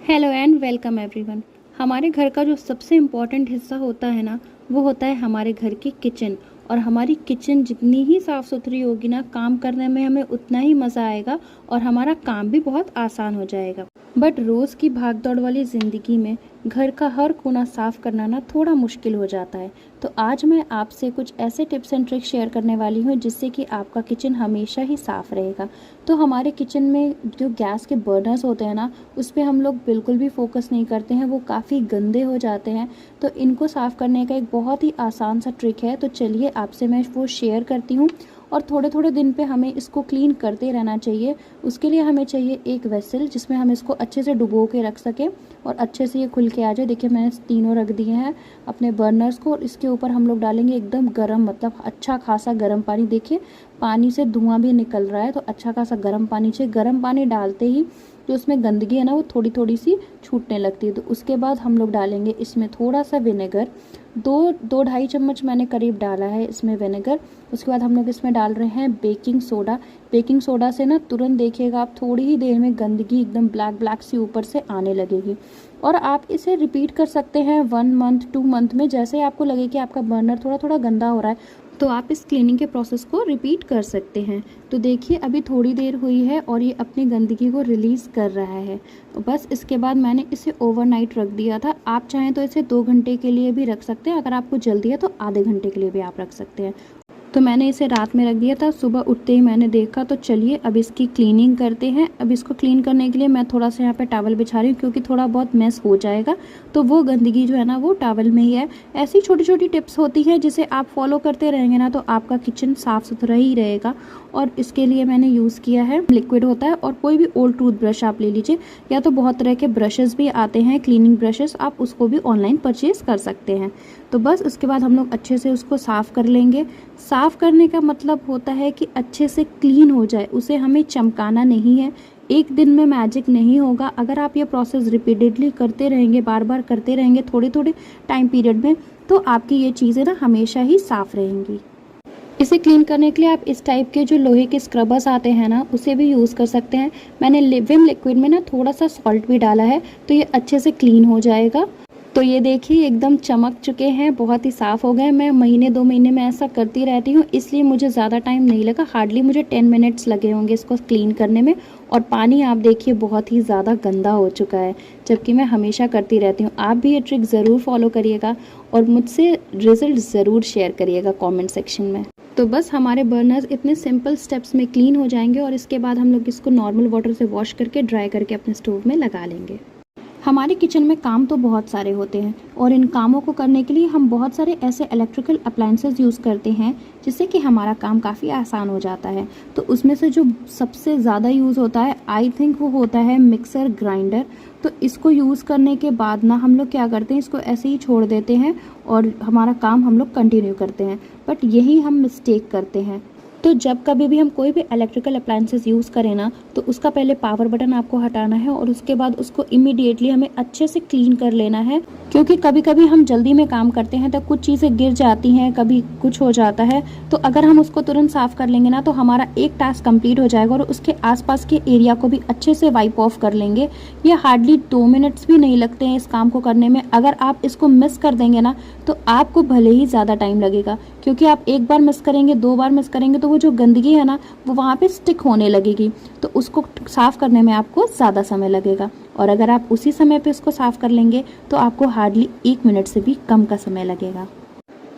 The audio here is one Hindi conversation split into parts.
Hello and welcome everyone. हमारे घर का जो सबसे इम्पॉर्टेंट हिस्सा होता है ना, वो होता है हमारे घर की किचन। और हमारी किचन जितनी ही साफ़ सुथरी होगी ना, काम करने में हमें उतना ही मज़ा आएगा और हमारा काम भी बहुत आसान हो जाएगा। बट रोज़ की भागदौड़ वाली ज़िंदगी में घर का हर कोना साफ़ करना ना थोड़ा मुश्किल हो जाता है। तो आज मैं आपसे कुछ ऐसे टिप्स एंड ट्रिक्स शेयर करने वाली हूँ जिससे कि आपका किचन हमेशा ही साफ़ रहेगा। तो हमारे किचन में जो गैस के बर्नर्स होते हैं ना, उस पे हम लोग बिल्कुल भी फोकस नहीं करते हैं, वो काफ़ी गंदे हो जाते हैं। तो इनको साफ़ करने का एक बहुत ही आसान सा ट्रिक है, तो चलिए आपसे मैं वो शेयर करती हूँ। और थोड़े थोड़े दिन पे हमें इसको क्लीन करते रहना चाहिए। उसके लिए हमें चाहिए एक वेसल जिसमें हम इसको अच्छे से डुबो के रख सकें और अच्छे से ये खुल के आ जाए। देखिए मैंने तीनों रख दिए हैं अपने बर्नर्स को, और इसके ऊपर हम लोग डालेंगे एकदम गर्म, मतलब अच्छा खासा गर्म पानी। देखिए पानी से धुआं भी निकल रहा है, तो अच्छा खासा गर्म पानी चाहिए। गर्म पानी डालते ही जो उसमें गंदगी है ना, वो थोड़ी थोड़ी सी छूटने लगती है। तो उसके बाद हम लोग डालेंगे इसमें थोड़ा सा विनेगर, दो ढाई चम्मच मैंने करीब डाला है इसमें विनेगर। उसके बाद हम लोग इसमें डाल रहे हैं बेकिंग सोडा। बेकिंग सोडा से ना तुरंत देखिएगा आप, थोड़ी ही देर में गंदगी एकदम ब्लैक ब्लैक सी ऊपर से आने लगेगी। और आप इसे रिपीट कर सकते हैं 1 मंथ 2 मंथ में, जैसे आपको लगे कि आपका बर्नर थोड़ा थोड़ा गंदा हो रहा है, तो आप इस क्लीनिंग के प्रोसेस को रिपीट कर सकते हैं। तो देखिए अभी थोड़ी देर हुई है और ये अपनी गंदगी को रिलीज़ कर रहा है। बस इसके बाद मैंने इसे ओवरनाइट रख दिया था। आप चाहें तो इसे 2 घंटे के लिए भी रख सकते हैं, अगर आपको जल्दी है तो आधे घंटे के लिए भी आप रख सकते हैं। तो मैंने इसे रात में रख दिया था, सुबह उठते ही मैंने देखा। तो चलिए अब इसकी क्लीनिंग करते हैं। अब इसको क्लीन करने के लिए मैं थोड़ा सा यहाँ पे टॉवल बिछा रही हूँ, क्योंकि थोड़ा बहुत मेस हो जाएगा, तो वो गंदगी जो है ना वो टॉवल में ही है। ऐसी छोटी छोटी टिप्स होती हैं जिसे आप फॉलो करते रहेंगे ना, तो आपका किचन साफ़ सुथरा ही रहेगा। और इसके लिए मैंने यूज़ किया है लिक्विड होता है, और कोई भी ओल्ड टूथ ब्रश आप ले लीजिए, या तो बहुत तरह के ब्रशेज़ भी आते हैं क्लीनिंग ब्रशेज़, आप उसको भी ऑनलाइन परचेज़ कर सकते हैं। तो बस उसके बाद हम लोग अच्छे से उसको साफ़ कर लेंगे। साफ़ करने का मतलब होता है कि अच्छे से क्लीन हो जाए, उसे हमें चमकाना नहीं है। एक दिन में मैजिक नहीं होगा। अगर आप ये प्रोसेस रिपीटेडली करते रहेंगे, बार बार करते रहेंगे थोड़े थोड़े टाइम पीरियड में, तो आपकी ये चीज़ें ना हमेशा ही साफ़ रहेंगी। इसे क्लीन करने के लिए आप इस टाइप के जो लोहे के स्क्रबर्स आते हैं ना, उसे भी यूज़ कर सकते हैं। मैंने विम लिक्विड में ना थोड़ा सा सॉल्ट भी डाला है, तो ये अच्छे से क्लीन हो जाएगा। तो ये देखिए एकदम चमक चुके हैं, बहुत ही साफ़ हो गए। मैं महीने 2 महीने में ऐसा करती रहती हूँ, इसलिए मुझे ज़्यादा टाइम नहीं लगा। हार्डली मुझे 10 मिनट्स लगे होंगे इसको क्लीन करने में। और पानी आप देखिए बहुत ही ज़्यादा गंदा हो चुका है, जबकि मैं हमेशा करती रहती हूँ। आप भी ये ट्रिक ज़रूर फॉलो करिएगा और मुझसे रिज़ल्ट ज़रूर शेयर करिएगा कॉमेंट सेक्शन में। तो बस हमारे बर्नर्स इतने सिंपल स्टेप्स में क्लीन हो जाएंगे, और इसके बाद हम लोग इसको नॉर्मल वाटर से वॉश करके ड्राई करके अपने स्टोव में लगा लेंगे। हमारे किचन में काम तो बहुत सारे होते हैं, और इन कामों को करने के लिए हम बहुत सारे ऐसे इलेक्ट्रिकल अप्लायंसेस यूज़ करते हैं जिससे कि हमारा काम काफ़ी आसान हो जाता है। तो उसमें से जो सबसे ज़्यादा यूज़ होता है, आई थिंक वो होता है मिक्सर ग्राइंडर। तो इसको यूज़ करने के बाद ना हम लोग क्या करते हैं, इसको ऐसे ही छोड़ देते हैं और हमारा काम हम लोग कंटिन्यू करते हैं। बट यही हम मिस्टेक करते हैं। तो जब कभी भी हम कोई भी इलेक्ट्रिकल अप्लायंसेस यूज़ करें ना, तो उसका पहले पावर बटन आपको हटाना है, और उसके बाद उसको इमीडिएटली हमें अच्छे से क्लीन कर लेना है। क्योंकि कभी कभी हम जल्दी में काम करते हैं तो कुछ चीज़ें गिर जाती हैं, कभी कुछ हो जाता है। तो अगर हम उसको तुरंत साफ़ कर लेंगे ना, तो हमारा एक टास्क कंप्लीट हो जाएगा, और उसके आसपास के एरिया को भी अच्छे से वाइप ऑफ कर लेंगे। ये हार्डली 2 मिनट्स भी नहीं लगते हैं इस काम को करने में। अगर आप इसको मिस कर देंगे ना, तो आपको भले ही ज़्यादा टाइम लगेगा, क्योंकि आप एक बार मिस करेंगे, 2 बार मिस करेंगे, तो वो जो गंदगी है ना वो वहाँ पे स्टिक होने लगेगी, तो उसको साफ़ करने में आपको ज़्यादा समय लगेगा। और अगर आप उसी समय पे उसको साफ़ कर लेंगे तो आपको हार्डली 1 मिनट से भी कम का समय लगेगा।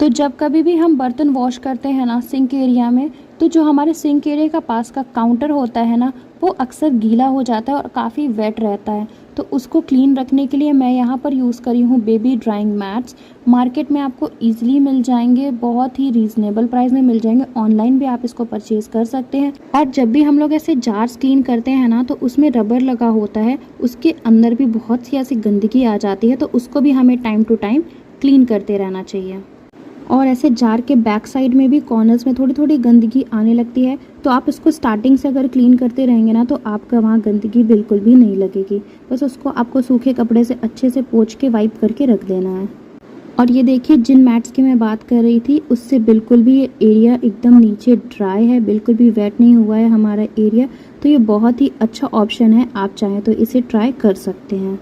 तो जब कभी भी हम बर्तन वॉश करते हैं ना सिंक एरिया में, तो जो हमारे सिंक एरिया का पास का काउंटर होता है ना, वो अक्सर गीला हो जाता है और काफ़ी वेट रहता है। तो उसको क्लीन रखने के लिए मैं यहाँ पर यूज़ करी हूँ बेबी ड्राइंग मैट्स। मार्केट में आपको ईजिली मिल जाएंगे, बहुत ही रीज़नेबल प्राइस में मिल जाएंगे। ऑनलाइन भी आप इसको परचेज़ कर सकते हैं। और जब भी हम लोग ऐसे जार्स क्लीन करते हैं ना, तो उसमें रबर लगा होता है, उसके अंदर भी बहुत सी ऐसी गंदगी आ जाती है, तो उसको भी हमें टाइम टू टाइम क्लीन करते रहना चाहिए। और ऐसे जार के बैक साइड में भी कॉर्नर्स में थोड़ी थोड़ी गंदगी आने लगती है, तो आप इसको स्टार्टिंग से अगर क्लीन करते रहेंगे ना, तो आपका वहाँ गंदगी बिल्कुल भी नहीं लगेगी। बस उसको आपको सूखे कपड़े से अच्छे से पोंछ के वाइप करके रख देना है। और ये देखिए, जिन मैट्स की मैं बात कर रही थी उससे बिल्कुल भी ये एरिया एकदम नीचे ड्राई है, बिल्कुल भी वेट नहीं हुआ है हमारा एरिया। तो ये बहुत ही अच्छा ऑप्शन है, आप चाहें तो इसे ट्राई कर सकते हैं।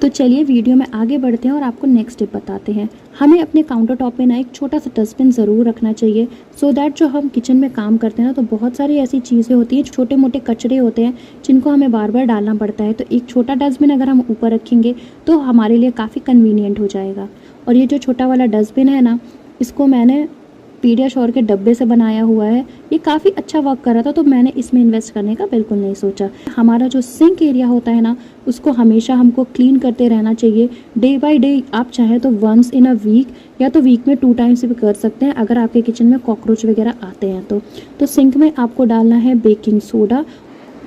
तो चलिए वीडियो में आगे बढ़ते हैं और आपको नेक्स्ट टिप बताते हैं। हमें अपने काउंटर टॉप पे ना एक छोटा सा डस्टबिन ज़रूर रखना चाहिए, सो दैट जो हम किचन में काम करते हैं ना, तो बहुत सारी ऐसी चीज़ें होती हैं, छोटे मोटे कचरे होते हैं जिनको हमें बार बार डालना पड़ता है। तो एक छोटा डस्टबिन अगर हम ऊपर रखेंगे तो हमारे लिए काफ़ी कन्वीनियंट हो जाएगा। और ये जो छोटा वाला डस्टबिन है ना, इसको मैंने पीडियाश्योर के डब्बे से बनाया हुआ है। ये काफ़ी अच्छा वर्क कर रहा था, तो मैंने इसमें इन्वेस्ट करने का बिल्कुल नहीं सोचा। हमारा जो सिंक एरिया होता है ना, उसको हमेशा हमको क्लीन करते रहना चाहिए, डे बाय डे। आप चाहें तो वंस इन अ वीक या तो वीक में 2 टाइम्स भी कर सकते हैं, अगर आपके किचन में कॉकरोच वगैरह आते हैं तो सिंक में आपको डालना है बेकिंग सोडा,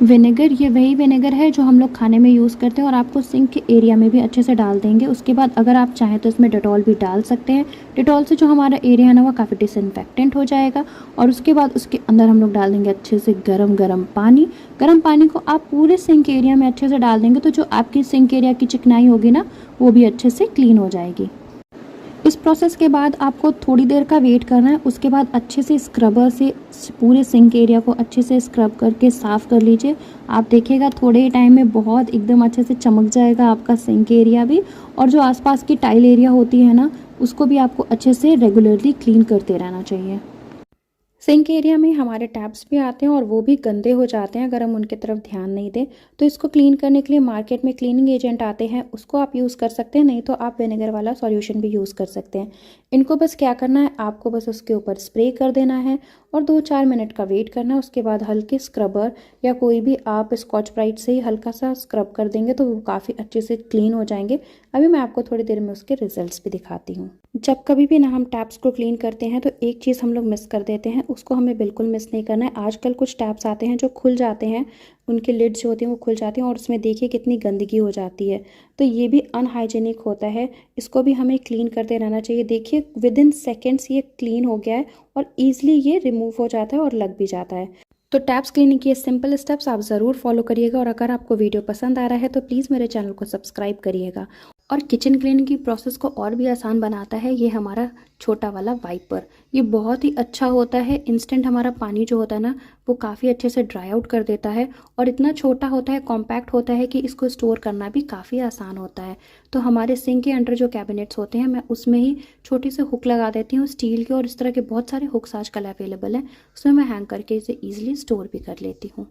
विनेगर। ये वही विनेगर है जो हम लोग खाने में यूज़ करते हैं, और आपको सिंक के एरिया में भी अच्छे से डाल देंगे। उसके बाद अगर आप चाहें तो इसमें डेटॉल भी डाल सकते हैं। डेटॉल से जो हमारा एरिया है ना, वो काफ़ी डिसइंफेक्टेंट हो जाएगा। और उसके बाद उसके अंदर हम लोग डाल देंगे अच्छे से गरम गरम पानी। गरम पानी को आप पूरे सिंक एरिया में अच्छे से डाल देंगे, तो जो आपकी सिंक एरिया की चिकनाई होगी ना, वो भी अच्छे से क्लीन हो जाएगी। इस प्रोसेस के बाद आपको थोड़ी देर का वेट करना है। उसके बाद अच्छे से स्क्रबर से पूरे सिंक एरिया को अच्छे से स्क्रब करके साफ़ कर लीजिए। आप देखिएगा थोड़े ही टाइम में बहुत एकदम अच्छे से चमक जाएगा आपका सिंक एरिया भी। और जो आसपास की टाइल एरिया होती है ना, उसको भी आपको अच्छे से रेगुलरली क्लीन करते रहना चाहिए। सिंक एरिया में हमारे टैप्स भी आते हैं और वो भी गंदे हो जाते हैं अगर हम उनकी तरफ ध्यान नहीं दें। तो इसको क्लीन करने के लिए मार्केट में क्लीनिंग एजेंट आते हैं, उसको आप यूज़ कर सकते हैं, नहीं तो आप विनेगर वाला सॉल्यूशन भी यूज़ कर सकते हैं। इनको बस क्या करना है, आपको बस उसके ऊपर स्प्रे कर देना है और 2-4 मिनट का वेट करना है। उसके बाद हल्के स्क्रबर या कोई भी आप स्कॉच ब्राइट से ही हल्का सा स्क्रब कर देंगे तो वो काफ़ी अच्छे से क्लीन हो जाएंगे। अभी मैं आपको थोड़ी देर में उसके रिजल्ट्स भी दिखाती हूँ। जब कभी भी ना हम टैप्स को क्लीन करते हैं तो एक चीज़ हम लोग मिस कर देते हैं, उसको हमें बिल्कुल मिस नहीं करना है। आजकल कुछ टैप्स आते हैं जो खुल जाते हैं, उनके लिड्स जो होती हैं वो खुल जाती हैं और उसमें देखिए कितनी गंदगी हो जाती है। तो ये भी अनहाइजीनिक होता है, इसको भी हमें क्लीन करते रहना चाहिए। देखिए विद इन सेकेंड्स ये क्लीन हो गया है और ईजिली ये रिमूव हो जाता है और लग भी जाता है। तो टैप्स क्लीनिंग के सिंपल स्टेप्स आप ज़रूर फॉलो करिएगा। और अगर आपको वीडियो पसंद आ रहा है तो प्लीज़ मेरे चैनल को सब्सक्राइब करिएगा। और किचन क्लीनिंग की प्रोसेस को और भी आसान बनाता है ये हमारा छोटा वाला वाइपर। ये बहुत ही अच्छा होता है, इंस्टेंट हमारा पानी जो होता है ना, वो काफ़ी अच्छे से ड्राई आउट कर देता है। और इतना छोटा होता है, कॉम्पैक्ट होता है कि इसको स्टोर करना भी काफ़ी आसान होता है। तो हमारे सिंक के अंडर जो कैबिनेट्स होते हैं, मैं उसमें ही छोटी सी हुक लगा देती हूँ स्टील के, और इस तरह के बहुत सारे हुक्स आजकल अवेलेबल हैं, उसमें मैं हैंग करके इसे ईजिली स्टोर भी कर लेती हूँ।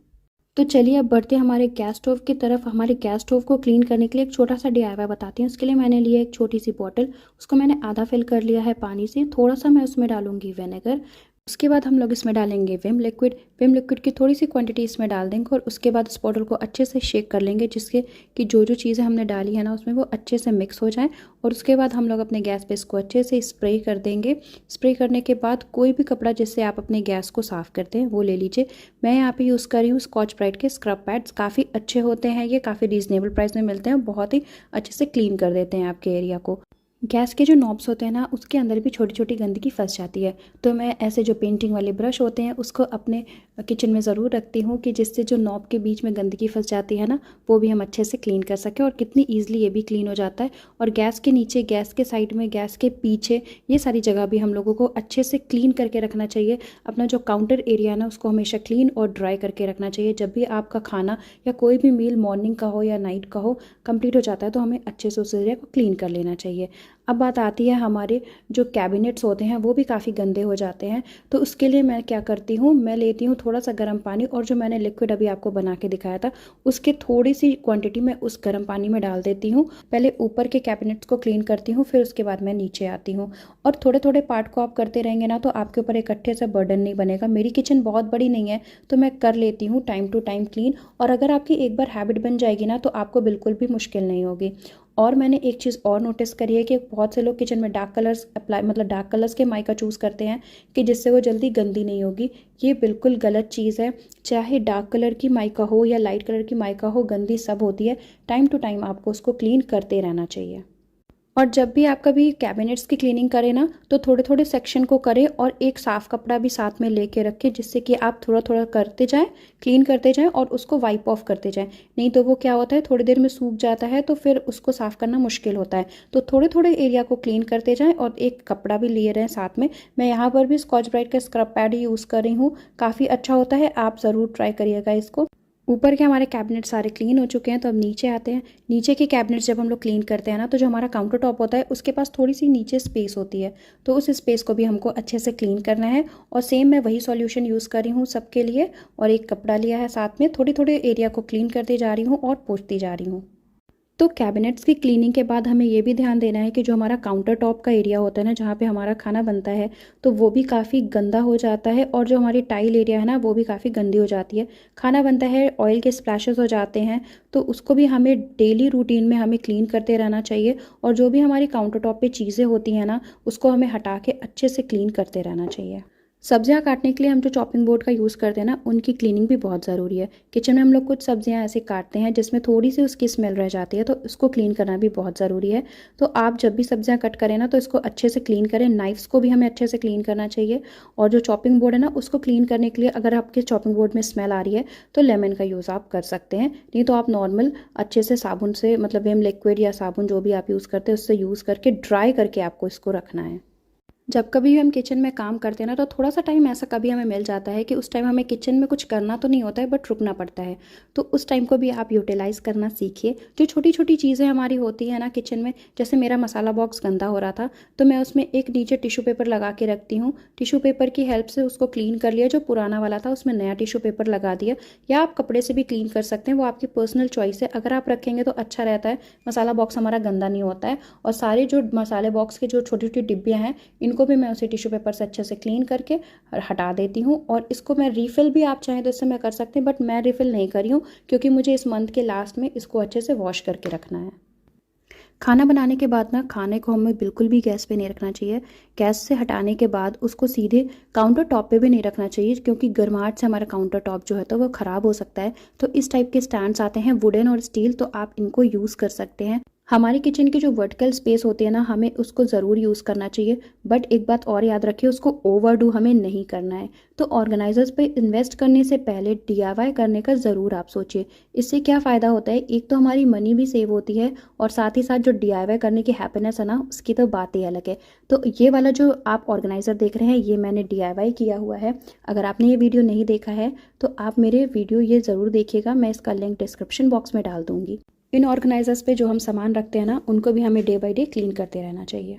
तो चलिए अब बढ़ते हैं हमारे गैस स्टोव की तरफ। हमारे गैस स्टोव को क्लीन करने के लिए एक छोटा सा डीआईवाई बताती हूँ। उसके लिए मैंने लिया एक छोटी सी बॉटल, उसको मैंने आधा फिल कर लिया है पानी से। थोड़ा सा मैं उसमें डालूंगी विनेगर। उसके बाद हम लोग इसमें डालेंगे विम लिक्विड। विम लिक्विड की थोड़ी सी क्वांटिटी इसमें डाल देंगे और उसके बाद इस बॉटल को अच्छे से शेक कर लेंगे, जिससे कि जो जो चीज़ें हमने डाली है ना उसमें वो अच्छे से मिक्स हो जाए। और उसके बाद हम लोग अपने गैस पे इसको अच्छे से स्प्रे कर देंगे। स्प्रे करने के बाद कोई भी कपड़ा जिससे आप अपने गैस को साफ़ करते हैं वो ले लीजिए। मैं यहाँ पे यूज़ कर रही हूँ स्कॉच ब्राइट के स्क्रब पैड्स, काफ़ी अच्छे होते हैं, ये काफ़ी रीज़नेबल प्राइस में मिलते हैं, बहुत ही अच्छे से क्लीन कर देते हैं आपके एरिया को। गैस के जो नॉब्स होते हैं ना, उसके अंदर भी छोटी छोटी गंदगी फंस जाती है। तो मैं ऐसे जो पेंटिंग वाले ब्रश होते हैं उसको अपने किचन में ज़रूर रखती हूँ, कि जिससे जो नॉब के बीच में गंदगी फंस जाती है ना, वो भी हम अच्छे से क्लीन कर सकें। और कितनी ईजिली ये भी क्लीन हो जाता है। और गैस के नीचे, गैस के साइड में, गैस के पीछे, ये सारी जगह भी हम लोगों को अच्छे से क्लीन करके रखना चाहिए। अपना जो काउंटर एरिया है ना, उसको हमेशा क्लीन और ड्राई करके रखना चाहिए। जब भी आपका खाना या कोई भी मील मॉर्निंग का हो या नाइट का हो कंप्लीट हो जाता है, तो हमें अच्छे से उस एरिया को क्लीन कर लेना चाहिए। अब बात आती है हमारे जो कैबिनेट्स होते हैं वो भी काफ़ी गंदे हो जाते हैं। तो उसके लिए मैं क्या करती हूँ, मैं लेती हूँ थोड़ा सा गर्म पानी, और जो मैंने लिक्विड अभी आपको बना के दिखाया था उसके थोड़ी सी क्वांटिटी मैं उस गर्म पानी में डाल देती हूँ। पहले ऊपर के कैबिनेट्स को क्लीन करती हूँ, फिर उसके बाद मैं नीचे आती हूँ। और थोड़े थोड़े पार्ट को आप करते रहेंगे ना, तो आपके ऊपर इकट्ठे से बर्डन नहीं बनेगा। मेरी किचन बहुत बड़ी नहीं है, तो मैं कर लेती हूँ टाइम टू टाइम क्लीन। और अगर आपकी एक बार हैबिट बन जाएगी ना, तो आपको बिल्कुल भी मुश्किल नहीं होगी। और मैंने एक चीज़ और नोटिस करी है कि बहुत से लोग किचन में डार्क कलर्स अप्लाई, मतलब डार्क कलर्स के माइका चूज़ करते हैं कि जिससे वो जल्दी गंदी नहीं होगी। ये बिल्कुल गलत चीज़ है। चाहे डार्क कलर की माइका हो या लाइट कलर की माइका हो, गंदी सब होती है। टाइम टू टाइम आपको उसको क्लीन करते रहना चाहिए। और जब भी आप कभी कैबिनेट्स की क्लीनिंग करें ना, तो थोड़े थोड़े सेक्शन को करें और एक साफ़ कपड़ा भी साथ में लेके रखें, जिससे कि आप थोड़ा थोड़ा करते जाएं, क्लीन करते जाएं और उसको वाइप ऑफ करते जाएं। नहीं तो वो क्या होता है, थोड़ी देर में सूख जाता है तो फिर उसको साफ़ करना मुश्किल होता है। तो थोड़े थोड़े एरिया को क्लीन करते जाएँ और एक कपड़ा भी लिए रहें साथ में। मैं यहाँ पर भी स्कॉच ब्राइट का स्क्रब पैड यूज़ कर रही हूँ, काफ़ी अच्छा होता है, आप ज़रूर ट्राई करिएगा इसको। ऊपर के हमारे कैबिनेट सारे क्लीन हो चुके हैं, तो अब नीचे आते हैं। नीचे के कैबिनेट जब हम लोग क्लीन करते हैं ना, तो जो हमारा काउंटर टॉप होता है उसके पास थोड़ी सी नीचे स्पेस होती है, तो उस स्पेस को भी हमको अच्छे से क्लीन करना है। और सेम मैं वही सॉल्यूशन यूज़ कर रही हूँ सबके लिए, और एक कपड़ा लिया है साथ में, थोड़े थोड़े एरिया को क्लीन करती जा रही हूँ और पोंछती जा रही हूँ। तो कैबिनेट्स की क्लीनिंग के बाद हमें ये भी ध्यान देना है कि जो हमारा काउंटर टॉप का एरिया होता है ना, जहाँ पे हमारा खाना बनता है, तो वो भी काफ़ी गंदा हो जाता है, और जो हमारी टाइल एरिया है ना, वो भी काफ़ी गंदी हो जाती है। खाना बनता है, ऑयल के स्प्लैशेस हो जाते हैं, तो उसको भी हमें डेली रूटीन में हमें क्लीन करते रहना चाहिए। और जो भी हमारी काउंटर टॉप पर चीज़ें होती हैं ना, उसको हमें हटा के अच्छे से क्लीन करते रहना चाहिए। सब्जियां काटने के लिए हम जो चॉपिंग बोर्ड का यूज़ करते हैं ना, उनकी क्लीनिंग भी बहुत ज़रूरी है। किचन में हम लोग कुछ सब्जियां ऐसे काटते हैं जिसमें थोड़ी सी उसकी स्मेल रह जाती है, तो उसको क्लीन करना भी बहुत ज़रूरी है। तो आप जब भी सब्जियां कट करें ना, तो इसको अच्छे से क्लीन करें। नाइफ्स को भी हमें अच्छे से क्लीन करना चाहिए। और जो चॉपिंग बोर्ड है ना, उसको क्लीन करने के लिए अगर आपके चॉपिंग बोर्ड में स्मेल आ रही है, तो लेमन का यूज़ आप कर सकते हैं। नहीं तो आप नॉर्मल अच्छे से साबुन से, मतलब विम लिक्विड या साबुन जो भी आप यूज़ करते हैं, उससे यूज़ करके ड्राई करके आपको इसको रखना है। जब कभी भी हम किचन में काम करते हैं ना, तो थोड़ा सा टाइम ऐसा कभी हमें मिल जाता है कि उस टाइम हमें किचन में कुछ करना तो नहीं होता है, बट रुकना पड़ता है। तो उस टाइम को भी आप यूटिलाइज़ करना सीखिए। जो छोटी छोटी चीज़ें हमारी होती हैं ना किचन में, जैसे मेरा मसाला बॉक्स गंदा हो रहा था, तो मैं उसमें एक नीचे टिश्यू पेपर लगा के रखती हूँ। टिश्यू पेपर की हेल्प से उसको क्लीन कर लिया, जो पुराना वाला था उसमें नया टिश्यू पेपर लगा दिया। या आप कपड़े से भी क्लीन कर सकते हैं, वो आपकी पर्सनल चॉइस है। अगर आप रखेंगे तो अच्छा रहता है, मसाला बॉक्स हमारा गंदा नहीं होता है। और सारे जो मसाले बॉक्स के जो छोटी छोटी डिब्बियाँ हैं, इनको भी मैं उसे टिश्यू पेपर से अच्छे से क्लीन करके हटा देती हूँ। और इसको मैं रिफ़िल भी आप चाहें तो इससे मैं कर सकते हैं, बट मैं रिफ़िल नहीं करी हूँ, क्योंकि मुझे इस मंथ के लास्ट में इसको अच्छे से वॉश करके रखना है। खाना बनाने के बाद ना, खाने को हमें बिल्कुल भी गैस पे नहीं रखना चाहिए। गैस से हटाने के बाद उसको सीधे काउंटर टॉप पे भी नहीं रखना चाहिए, क्योंकि गर्माहट से हमारा काउंटर टॉप जो है तो वो ख़राब हो सकता है। तो इस टाइप के स्टैंड्स आते हैं, वुडन और स्टील, तो आप इनको यूज़ कर सकते हैं। हमारी किचन की जो वर्टिकल स्पेस होती है ना, हमें उसको ज़रूर यूज़ करना चाहिए। बट एक बात और याद रखिए, उसको ओवरडू हमें नहीं करना है। तो ऑर्गेनाइजर्स पे इन्वेस्ट करने से पहले DIY करने का ज़रूर आप सोचिए। इससे क्या फ़ायदा होता है, एक तो हमारी मनी भी सेव होती है, और साथ ही साथ जो DIY करने की हैप्पीनेस है ना, उसकी तो बात ही अलग है। तो ये वाला जो आप ऑर्गेनाइज़र देख रहे हैं, ये मैंने DIY किया हुआ है। अगर आपने ये वीडियो नहीं देखा है, तो आप मेरे वीडियो ये ज़रूर देखिएगा, मैं इसका लिंक डिस्क्रिप्शन बॉक्स में डाल दूँगी। इन ऑर्गेनाइजर्स पे जो हम सामान रखते हैं ना, उनको भी हमें डे बाय डे क्लीन करते रहना चाहिए।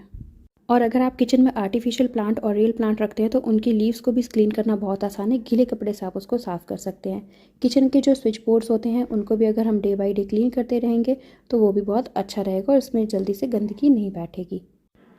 और अगर आप किचन में आर्टिफिशियल प्लांट और रियल प्लांट रखते हैं, तो उनकी लीव्स को भी क्लीन करना बहुत आसान है। गीले कपड़े से आप उसको साफ़ कर सकते हैं। किचन के जो स्विच बोर्ड्स होते हैं, उनको भी अगर हम डे बाय डे क्लीन करते रहेंगे, तो वो भी बहुत अच्छा रहेगा और इसमें जल्दी से गंदगी नहीं बैठेगी।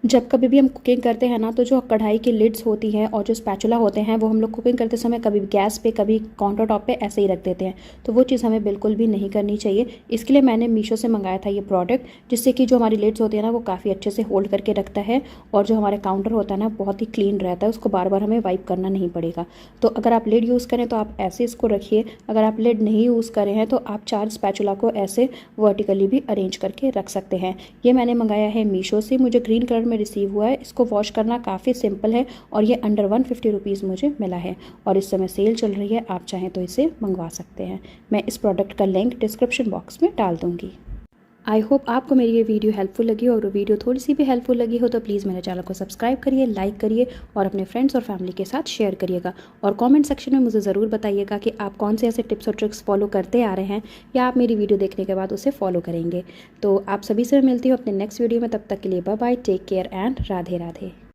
जब कभी भी हम कुकिंग करते हैं ना, तो जो कढ़ाई की लिड्स होती हैं और जो स्पैचुला होते हैं, वो हम लोग कुकिंग करते समय कभी गैस पे, कभी काउंटर टॉप पे ऐसे ही रख देते हैं। तो वो चीज़ हमें बिल्कुल भी नहीं करनी चाहिए। इसके लिए मैंने मीशो से मंगाया था ये प्रोडक्ट, जिससे कि जो हमारी लिड्स होती है ना, वो काफ़ी अच्छे से होल्ड करके रखता है, और जो हमारे काउंटर होता है ना, बहुत ही क्लीन रहता है। उसको बार बार हमें वाइप करना नहीं पड़ेगा। तो अगर आप लिड यूज़ करें तो आप ऐसे इसको रखिए। अगर आप लिड नहीं यूज़ करें हैं, तो आप 4 स्पैचुला को ऐसे वर्टिकली भी अरेंज करके रख सकते हैं। ये मैंने मंगाया है मीशो से, मुझे ग्रीन कलर में रिसीव हुआ है। इसको वॉश करना काफ़ी सिंपल है, और ये अंडर 150 रुपीज़ मुझे मिला है, और इस समय सेल चल रही है, आप चाहें तो इसे मंगवा सकते हैं। मैं इस प्रोडक्ट का लिंक डिस्क्रिप्शन बॉक्स में डाल दूँगी। आई होप आपको मेरी ये वीडियो हेल्पफुल लगी, और वीडियो थोड़ी सी भी हेल्पफुल लगी हो तो प्लीज़ मेरे चैनल को सब्सक्राइब करिए, लाइक करिए, और अपने फ्रेंड्स और फैमिली के साथ शेयर करिएगा। और कमेंट सेक्शन में मुझे ज़रूर बताइएगा कि आप कौन से ऐसे टिप्स और ट्रिक्स फॉलो करते आ रहे हैं, या आप मेरी वीडियो देखने के बाद उसे फॉलो करेंगे। तो आप सभी से मिलती हूँ अपने नेक्स्ट वीडियो में। तब तक के लिए bye bye, take care and Radhe Radhe.